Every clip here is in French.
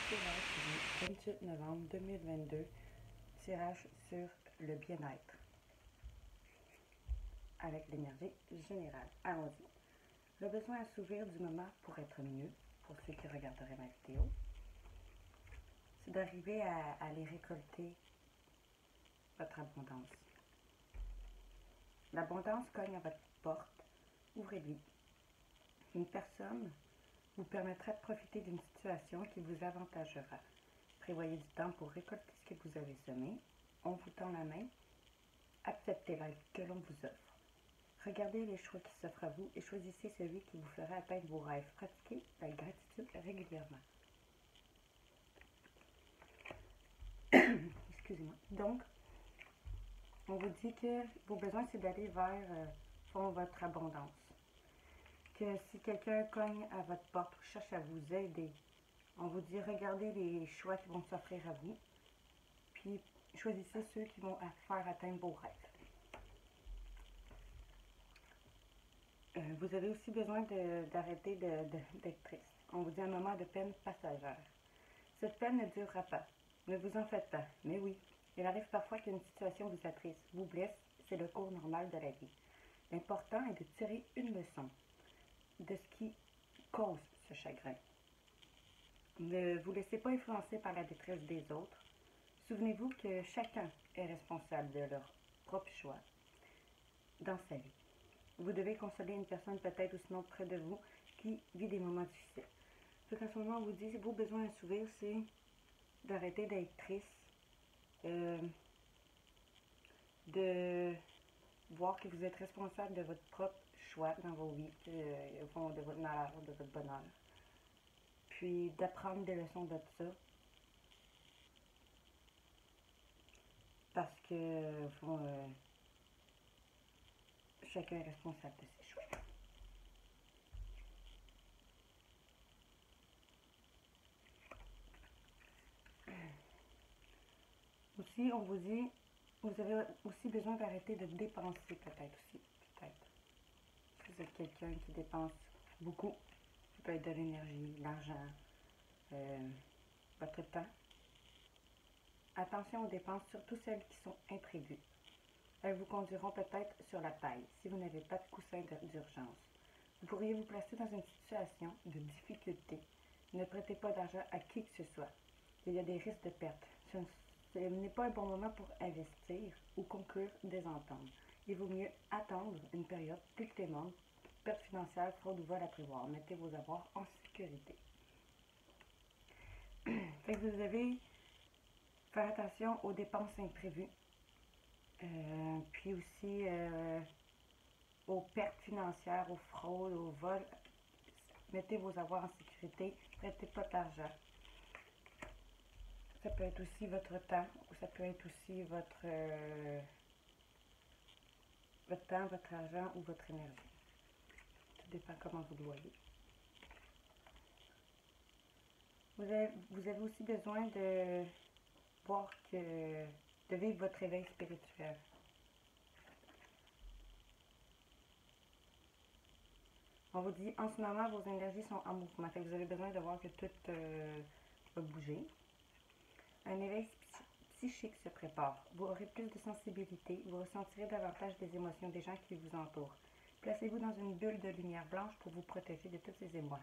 Tirage du 28 novembre 2022, tirage sur le bien-être avec l'énergie générale. Allons-y. Le besoin à s'ouvrir du moment pour être mieux, pour ceux qui regarderaient ma vidéo, c'est d'arriver à aller récolter votre abondance. L'abondance cogne à votre porte, ouvrez-lui. Une personne vous permettra de profiter d'une situation qui vous avantagera. Prévoyez du temps pour récolter ce que vous avez semé. On vous tend la main. Acceptez la vie que l'on vous offre. Regardez les choix qui s'offrent à vous et choisissez celui qui vous fera atteindre vos rêves. Pratiquez la gratitude régulièrement. Excusez-moi. Donc, on vous dit que vos besoins, c'est d'aller vers votre abondance. Que si quelqu'un cogne à votre porte ou cherche à vous aider, on vous dit regardez les choix qui vont s'offrir à vous, puis choisissez ceux qui vont faire atteindre vos rêves. Vous avez aussi besoin d'arrêter d'être triste. On vous dit un moment de peine passagère. Cette peine ne durera pas. Ne vous en faites pas. Mais oui, il arrive parfois qu'une situation vous attriste, vous blesse. C'est le cours normal de la vie. L'important est de tirer une leçon de ce qui cause ce chagrin. Ne vous laissez pas influencer par la détresse des autres. Souvenez-vous que chacun est responsable de leur propre choix dans sa vie. Vous devez consoler une personne peut-être ou sinon près de vous qui vit des moments difficiles. Donc à ce moment, on vous dit, vos besoins à s'ouvrir, c'est d'arrêter d'être triste, de voir que vous êtes responsable de votre propre choix dans vos vies, de votre malheur, de votre bonheur. Puis d'apprendre des leçons de ça. Parce que chacun est responsable de ses choix. Aussi, on vous dit, vous avez aussi besoin d'arrêter de dépenser peut-être aussi. Peut-être. Si vous êtes quelqu'un qui dépense beaucoup, ça peut être de l'énergie, de l'argent, votre temps. Attention aux dépenses, surtout celles qui sont imprévues. Elles vous conduiront peut-être sur la paille si vous n'avez pas de coussin d'urgence. Vous pourriez vous placer dans une situation de difficulté. Ne prêtez pas d'argent à qui que ce soit. Il y a des risques de perte. Ce n'est pas un bon moment pour investir ou conclure des ententes. Il vaut mieux attendre une période plus clémente. Perte financière, fraude ou vol à prévoir. Mettez vos avoirs en sécurité. Fait que vous devez faire attention aux dépenses imprévues. Puis aussi aux pertes financières, aux fraudes, aux vols. Mettez vos avoirs en sécurité. Prêtez pas d'argent. Ça peut être aussi votre temps, ou ça peut être aussi votre temps, votre argent ou votre énergie. Tout dépend comment vous le voyez. Vous avez aussi besoin de voir de vivre votre éveil spirituel. On vous dit, en ce moment, vos énergies sont en mouvement. Fait que vous avez besoin de voir que tout va bouger. Un éveil psychique se prépare. Vous aurez plus de sensibilité. Vous ressentirez davantage des émotions des gens qui vous entourent. Placez-vous dans une bulle de lumière blanche pour vous protéger de tous ces émois.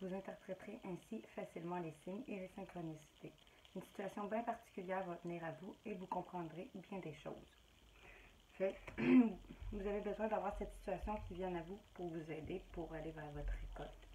Vous interpréterez ainsi facilement les signes et les synchronicités. Une situation bien particulière va venir à vous et vous comprendrez bien des choses. Fait, vous avez besoin d'avoir cette situation qui vient à vous pour vous aider pour aller vers votre récolte.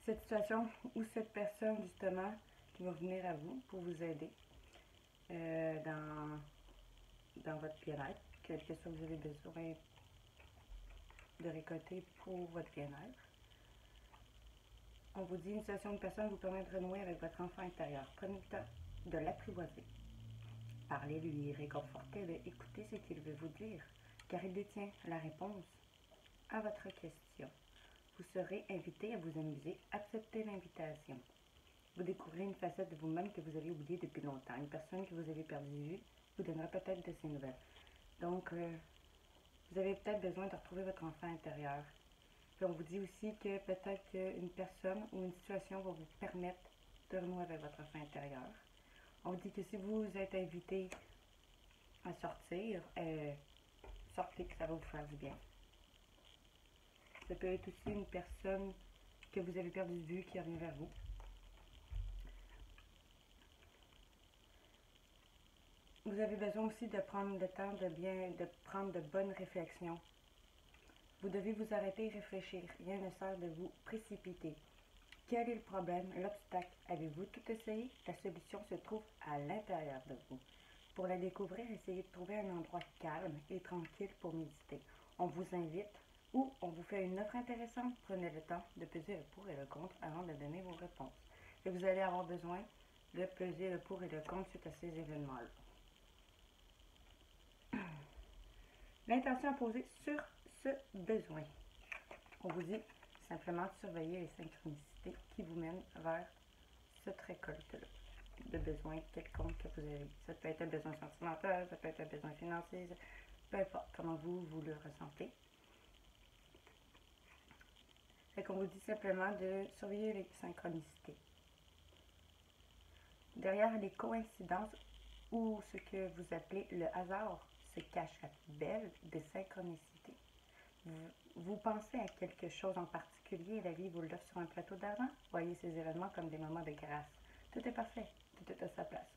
Cette situation ou cette personne justement qui va venir à vous pour vous aider dans votre bien-être, quel que soit vous avez besoin de récolter pour votre bien-être. On vous dit une situation de personne vous permet de renouer avec votre enfant intérieur. Prenez le temps de l'apprivoiser. Parlez-lui, réconfortez-le, écoutez ce qu'il veut vous dire, car il détient la réponse à votre question. Vous serez invité à vous amuser, acceptez l'invitation. Vous découvrirez une facette de vous-même que vous avez oubliée depuis longtemps. Une personne que vous avez perdu de vue vous donnera peut-être de ses nouvelles. Donc, vous avez peut-être besoin de retrouver votre enfant intérieur. Puis on vous dit aussi que peut-être qu'une personne ou une situation va vous permettre de renouer avec votre enfant intérieur. On vous dit que si vous êtes invité à sortir, sortez, que ça va vous faire du bien. Ça peut être aussi une personne que vous avez perdu de vue qui revient vers vous. Vous avez besoin aussi de prendre le temps de prendre de bonnes réflexions. Vous devez vous arrêter et réfléchir. Rien ne sert de vous précipiter. Quel est le problème, l'obstacle? Avez-vous tout essayé? La solution se trouve à l'intérieur de vous. Pour la découvrir, essayez de trouver un endroit calme et tranquille pour méditer. On vous invite ou on vous fait une offre intéressante. Prenez le temps de peser le pour et le contre avant de donner vos réponses. Et vous allez avoir besoin de peser le pour et le contre suite à ces événements-là. L'intention à poser sur ce besoin. On vous dit simplement de surveiller les synchronicités qui vous mènent vers cette récolte-là de besoins quelconques que vous avez. Ça peut être un besoin sentimental, ça peut être un besoin financier, peu importe comment vous le ressentez. Fait qu'on vous dit simplement de surveiller les synchronicités. Derrière les coïncidences ou ce que vous appelez le hasard se cache la belle des synchronicités. Vous pensez à quelque chose en particulier et la vie vous l'offre sur un plateau d'argent? Voyez ces événements comme des moments de grâce. Tout est parfait, tout est à sa place.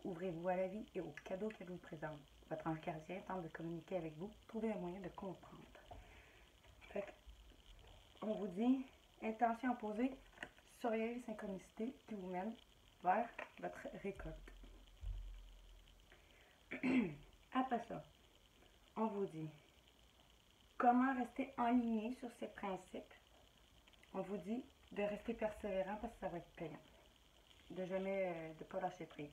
Ouvrez-vous à la vie et aux cadeaux qu'elle vous présente. Votre ange gardien tente de communiquer avec vous. Trouvez un moyen de comprendre. Fait on vous dit, intention posée, surveillez les synchronicités qui vous mènent vers votre récolte. Après ça, on vous dit comment rester aligné sur ces principes. On vous dit de rester persévérant parce que ça va être payant. De jamais, de ne pas lâcher prise.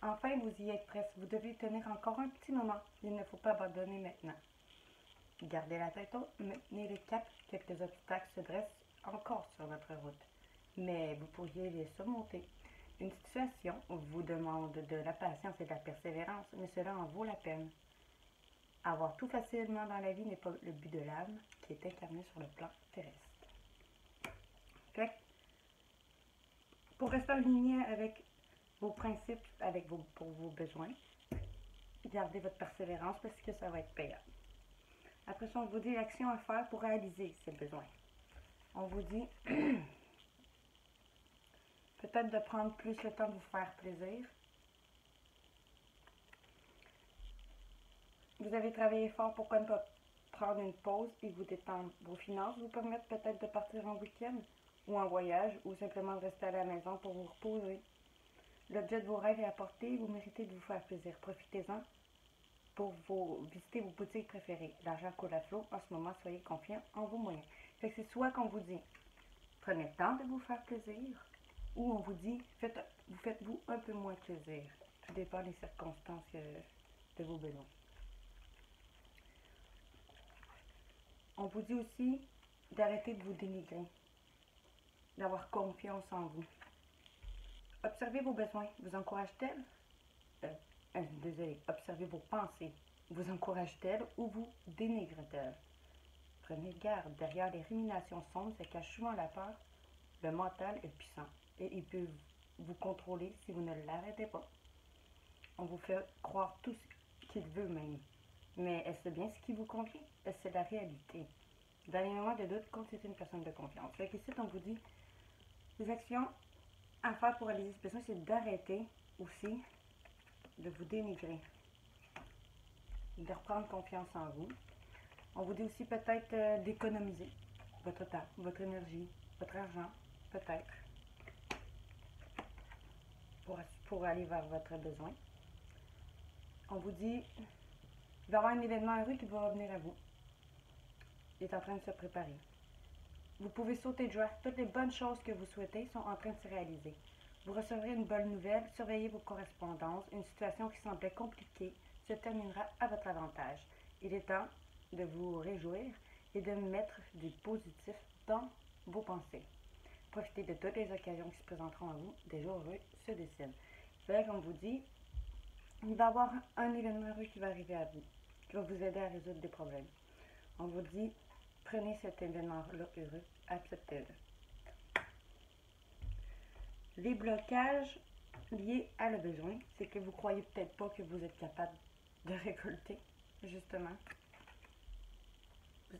Enfin, vous y êtes presque. Vous devez tenir encore un petit moment. Il ne faut pas abandonner maintenant. Gardez la tête haute, maintenez le cap. Quelques obstacles se dressent encore sur votre route. Mais vous pourriez les surmonter. Une situation vous demande de la patience et de la persévérance, mais cela en vaut la peine. Avoir tout facilement dans la vie n'est pas le but de l'âme qui est incarné sur le plan terrestre. Fait que, pour rester aligné avec vos principes, pour vos besoins, gardez votre persévérance parce que ça va être payant. Après ça, on vous dit l'action à faire pour réaliser ces besoins. On vous dit peut-être de prendre plus le temps de vous faire plaisir. Vous avez travaillé fort, pourquoi ne pas prendre une pause et vous détendre? Vos finances vous permettent peut-être de partir en week-end ou en voyage ou simplement de rester à la maison pour vous reposer. L'objet de vos rêves est à portée, vous méritez de vous faire plaisir. Profitez-en pour visiter vos boutiques préférées. L'argent coule à flot. En ce moment, soyez confiants en vos moyens. Fait que c'est soit qu'on vous dit, prenez le temps de vous faire plaisir, ou on vous dit, faites-vous un peu moins plaisir. Tout dépend des circonstances de vos besoins. On vous dit aussi d'arrêter de vous dénigrer, d'avoir confiance en vous. Observez vos besoins, vous encourage-t-elle? Désolé, observez vos pensées, vous encourage-t-elle ou vous dénigre-t-elle? Prenez garde, derrière les ruminations sombres se cache souvent la peur. Le mental est puissant et il peut vous contrôler si vous ne l'arrêtez pas. On vous fait croire tout ce qu'il veut même. Mais est-ce bien ce qui vous convient? Est-ce c'est la réalité? Dans les moments de doute, constituez une personne de confiance. Fait qu'ici, on vous dit, les actions à faire pour réaliser ce besoin, c'est d'arrêter aussi de vous dénigrer, de reprendre confiance en vous. On vous dit aussi peut-être d'économiser votre temps, votre énergie, votre argent, peut-être, pour aller vers votre besoin. On vous dit, il va y avoir un événement heureux qui va revenir à vous. Il est en train de se préparer. Vous pouvez sauter de joie. Toutes les bonnes choses que vous souhaitez sont en train de se réaliser. Vous recevrez une bonne nouvelle, surveillez vos correspondances. Une situation qui semblait compliquée se terminera à votre avantage. Il est temps de vous réjouir et de mettre du positif dans vos pensées. Profitez de toutes les occasions qui se présenteront à vous. Des jours heureux se dessinent. C'est vrai qu'on vous dit, il va y avoir un événement heureux qui va arriver à vous, qui va vous aider à résoudre des problèmes. On vous dit, Prenez cet événement-là heureux, acceptez-le. Les blocages liés à le besoin, c'est que vous croyez peut-être pas que vous êtes capable de récolter, justement.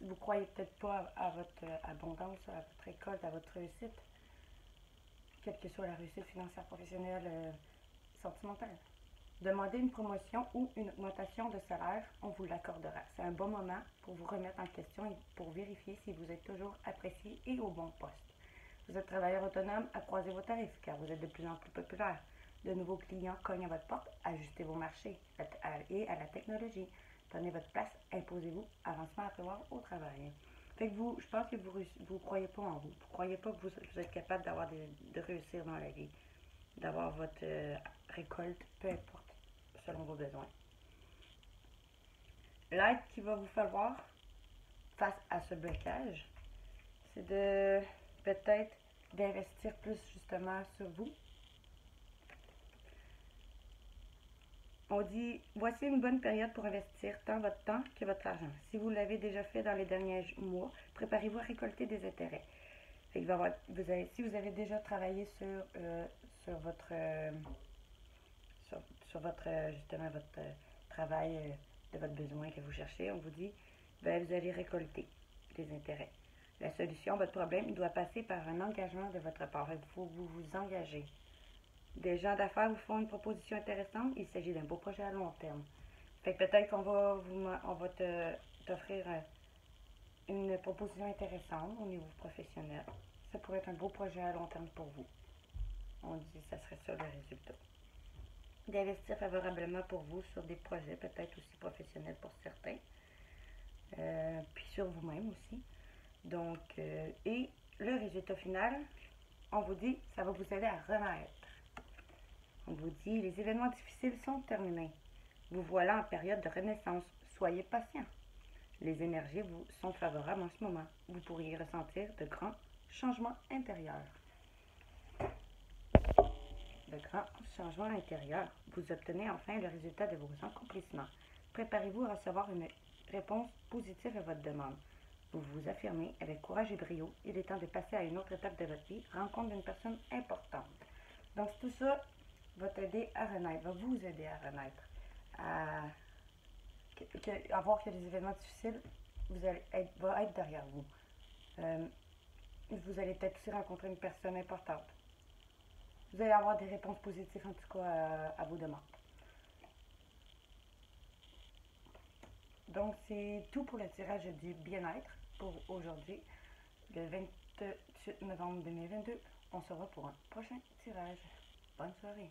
Vous croyez peut-être pas à votre abondance, à votre récolte, à votre réussite, quelle que soit la réussite financière, professionnelle, sentimentale. Demandez une promotion ou une augmentation de salaire, on vous l'accordera. C'est un bon moment pour vous remettre en question et pour vérifier si vous êtes toujours apprécié et au bon poste. Vous êtes travailleur autonome, accroissez vos tarifs car vous êtes de plus en plus populaire. De nouveaux clients cognent à votre porte, ajustez vos marchés et à la technologie. Prenez votre place, imposez-vous, avancement à prévoir au travail. Fait que je pense que vous croyez pas en vous. Vous croyez pas que vous êtes capable de réussir dans la vie, d'avoir votre récolte, peu importe, selon vos besoins. L'aide qu'il va vous falloir face à ce blocage, c'est de peut-être d'investir plus justement sur vous. On dit, voici une bonne période pour investir tant votre temps que votre argent. Si vous l'avez déjà fait dans les derniers mois, préparez-vous à récolter des intérêts. Fait que si vous avez déjà travaillé sur votre, justement, votre travail de votre besoin que vous cherchez, on vous dit, ben, vous allez récolter des intérêts. La solution à votre problème, il doit passer par un engagement de votre part. Il faut vous engager. Des gens d'affaires vous font une proposition intéressante, il s'agit d'un beau projet à long terme. Fait que peut-être qu'on va t'offrir une proposition intéressante au niveau professionnel. Ça pourrait être un beau projet à long terme pour vous. On dit que ça serait ça le résultat. D'investir favorablement pour vous sur des projets, peut-être aussi professionnels pour certains. Puis sur vous-même aussi. Donc, et le résultat final, on vous dit, ça va vous aider à renaître. On vous dit, les événements difficiles sont terminés. Vous voilà en période de renaissance. Soyez patient. Les énergies vous sont favorables en ce moment. Vous pourriez ressentir de grands changements intérieurs. De grands changements intérieurs. Vous obtenez enfin le résultat de vos accomplissements. Préparez-vous à recevoir une réponse positive à votre demande. Vous vous affirmez avec courage et brio. Il est temps de passer à une autre étape de votre vie, rencontre d'une personne importante. Donc tout ça va t'aider à renaître, va vous aider à renaître, à voir que les événements difficiles vont être derrière vous. Vous allez peut-être aussi rencontrer une personne importante. Vous allez avoir des réponses positives en tout cas à vos demandes. Donc c'est tout pour le tirage du bien-être pour aujourd'hui, le 28 novembre 2022. On se revoit pour un prochain tirage. Bonne soirée.